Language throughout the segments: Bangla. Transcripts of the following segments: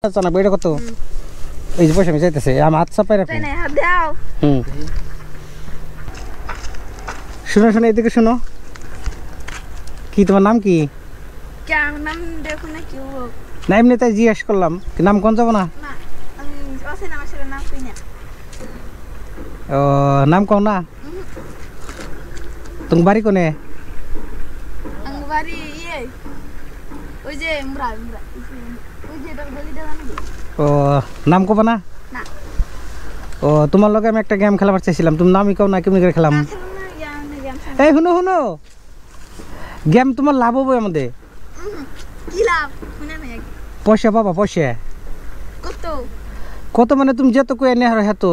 না বইটা কত এই যে পয়সা আমি যাইতেছে আমার হাত চাপাই রাখো শুনো শুনো এদিকে শুনো কি তোমার নাম কি না এমনি তাই জিজ্ঞেস করলাম নাম কোন যাবো না ও নাম কও না তুমি বাড়ি কোনে ও নাম কবা না ও তোমার লগে আমি একটা গেম খেলাবার চাইছিলাম তুমি নামই কও না কেমনি করে খেলাম এই শুনো শুনো গেম তোমার লাভ হবে আমাদের পয়সা পাবা পয়সা কত মানে তুমি যেত কই এনে হার হেতো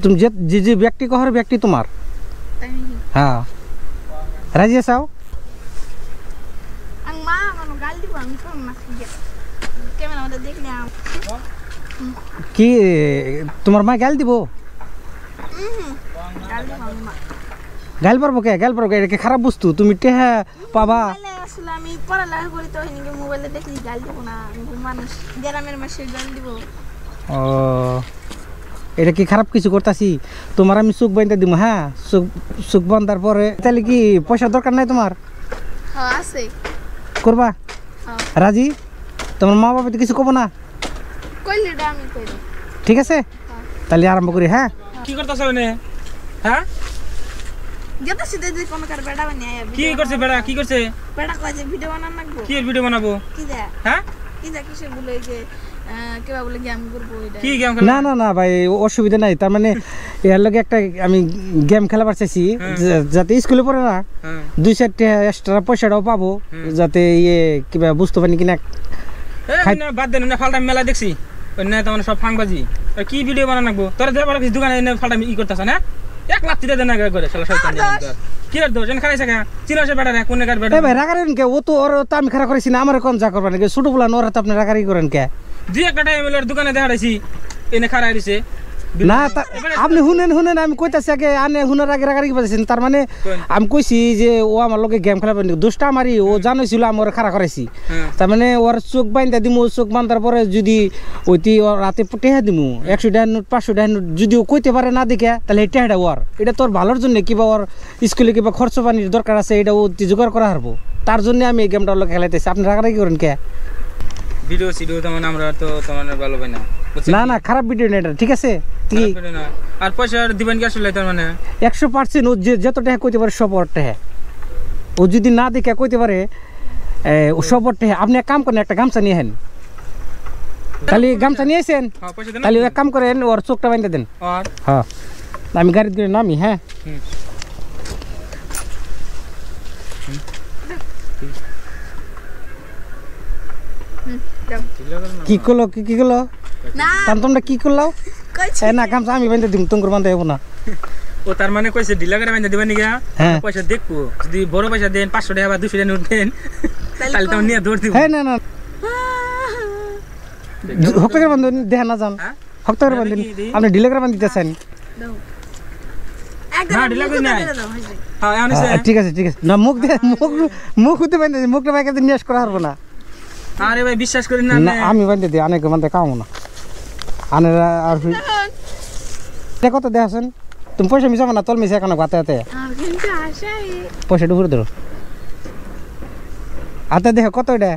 তুমি যে যে ব্যক্তি কহর ব্যক্তি তোমার হ্যাঁ রাজি আছো কি তোমার মা গাল দিব গাল পারবো কে গাল পারবো কে খারাপ বস্তু তুমি টেহা পাবা আমি পড়ালেখা করি তো হিনিকে মোবাইলে দেখলি গাল দিব না মানুষ গ্রামের মাসে গাল দিব ও এটা কি খারাপ কিছু করতাছি তোমার আমি চোখ বাঁধতে দিব হ্যাঁ চোখ বাঁধার পরে তাহলে কি পয়সা দরকার নাই তোমার হ্যাঁ আছে করবা রাজি তোমার মা বাবা তো কিছু কব না কইলে আমি কই ঠিক আছে তাহলে আরম্ভ করি হ্যাঁ কি করতেছ মানে হ্যাঁ গেতা সিধে যে কোন কার বেড়া বানি আয়া কি করছে বেড়া কি করছে বেড়া কয় যে ভিডিও বানান লাগবো কি ভিডিও বানাবো কি দা হ্যাঁ কি দা কিসে বলে যে কেবা বলে গেম করব এটা কি গেম না না না ভাই অসুবিধা নাই তার মানে এর লগে একটা আমি গেম খেলাবার চাইছি যাতে স্কুলে পড়ে না 2-4টা এক্সট্রা পয়সাটাও পাবো যাতে ইয়ে কিবা বুঝতে পারি কিনা বাদ দেন না ফালটা মেলা দেখছি অন্য তোমার সব ফাংবাজি কি ভিডিও বানান লাগবো তোরা যে বড় দোকানে এনে ফালটা ই করতেছ না এক লাখ তিতে দেন না করে শালা শয়তান কি আর দোজন খাইছে কা চিনাছে বেটা রে কোন কার বেটা ভাই রাগারেন কে ও তো ওর তো আমি খারাপ করেছি না আমার কোন যা করবেন কে ছোট বলা নর তো আপনি রাগারি করেন কে দুই একটা টাইম এর দোকানে দেখা দিছি এনে খারাই দিছে না আপনি শুনেন আমি কইতাছি আগে আনে হুনার আগে রাগারি কি বলছেন তার মানে আমি কইছি যে ও আমার লগে গেম খেলাবেন দোষটা আমারই ও জানাইছিল আমি ওর খারাপ করেছি তার মানে ওর চোখ বাইন্দা দিমু চোখ বান্ধার পরে যদি ওইটি রাতে টেহা দিমু 100 টাকা নোট 500 টাকা নোট যদি ও কইতে পারে না দেখে তাহলে এই টেহাটা ওর এটা তোর ভালোর জন্য কিবা ওর স্কুলে কিবা খরচ পানির দরকার আছে এটা ও জোগাড় করা হারবো তার জন্য আমি এই গেমটা লগে খেলাইতেছি আপনি রাগারি করেন কে ভিডিও সিডিও তেমন আমরা তো তোমার ভালো পাই না না না খারাপ ভিডিও না এটা ঠিক আছে আর পয়সা দিবেন কি আসলে তার মানে 100% ও যে যত টাকা কইতে পারে সব ওর টাকা ও যদি না দেখে কইতে পারে ও সব ওর টাকা আপনি এক কাম করেন একটা গামছা নিয়ে হেন তাহলে গামছা নিয়ে আসেন তাহলে এক কাম করেন ওর চোখটা বাইন্ধে দেন হ্যাঁ আমি গাড়ি দিয়ে নামি হ্যাঁ কি করলো কি করলো না তোমরা কি করলাও না গামছা আমি বাইন্ধে দিম তোমার বান্ধে হবো না ও তার মানে কইছে ঢিলা করে বাইন্ধে দিবেন নিগা পয়সা দেখবো যদি বড় পয়সা দেন 500 টাকা বা 200 টাকা নোট দেন তাহলে তো নিয়ে দৌড় দিব হ্যাঁ না না হক্তকের বান্ধব দেখা না যান হক্তকের বান্ধব আপনি ঢিলা করে বান্ধ দিতেছেন না ঢিলা করে নাই হ্যাঁ আনিছে ঠিক আছে না মুখ হতে বান্ধে মুখটা বাইকে নিয়ে করা হারবো না আরে ভাই বিশ্বাস করেন না আমি বান্ধে দিই অনেক বান্ধে কামো না আনেরা আর কত দেখছেন তুমি পয়সা মিশাবো না তোর মিশে এখানে হাতে হাতে পয়সা ডুবুরে ধরো হাতে দেখো কত এটা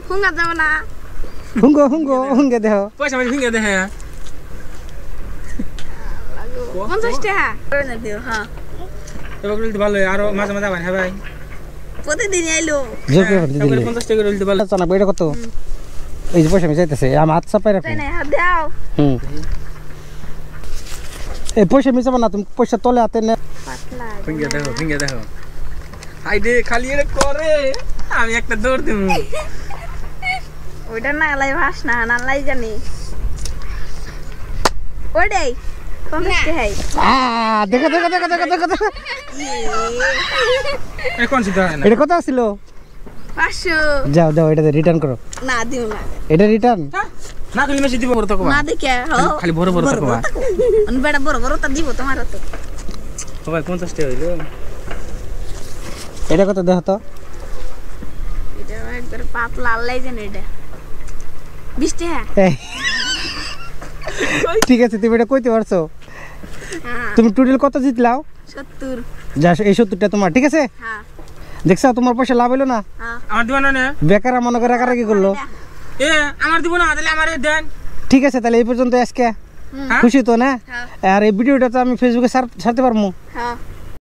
হুঙ্গা যাব না হুঙ্গে দেখো পয়সা মানে হুঙ্গে দেখে 50 টাকা করে দিও হ্যাঁ এবার বলতে ভালো আর মাঝে মাঝে আবার হ্যাঁ ভাই প্রতিদিন আইলো জোর করে দিলে 50 টাকা করে দিতে ভালো না বইটা কত এই যে পয়সা আমি যাইতেছে আমার হাত চাপাই রাখো তাই না হাত দাও এই পয়সা মিশাবো না তুমি পয়সা তলে হাতে নে পাতলা ফিঙ্গে দেখো আইডে খালি এর করে আমি একটা দৌড় দেব ওইটা না লাই ভাস না লাই জানি ওইটাই কমতে হয় দেখো এ কোন সিধা না এটা কত ছিল 500 যাও এটা রিটার্ন করো না দিও না এটা রিটার্ন না কইলে মেসি দিব বড় তো না দেখে খালি বড় তো কবা বেটা বড় তা দিব তোমার তো ভাই 50 টাকা হইলো এটা কত দেখো তো এটা একবার পাতলা লাই জানি এটা 20 টাকা এই, ঠিক আছে তুমি এটা কইতে পারছো হ্যাঁ তুমি টোটাল কত জিতলাও 70 যা এই 70টা তোমার ঠিক আছে হ্যাঁ দেখছো তোমার পয়সা লাভ হলো না হ্যাঁ আমার দিব না বেকার মনে করে রাগারাগি করলো এ আমার দিব না তাহলে আমার দেন ঠিক আছে তাহলে এই পর্যন্ত আজকে হ্যাঁ? খুশি তো না হ্যাঁ আর এই ভিডিওটা তো আমি ফেসবুকে ছাড়তে পারবো হ্যাঁ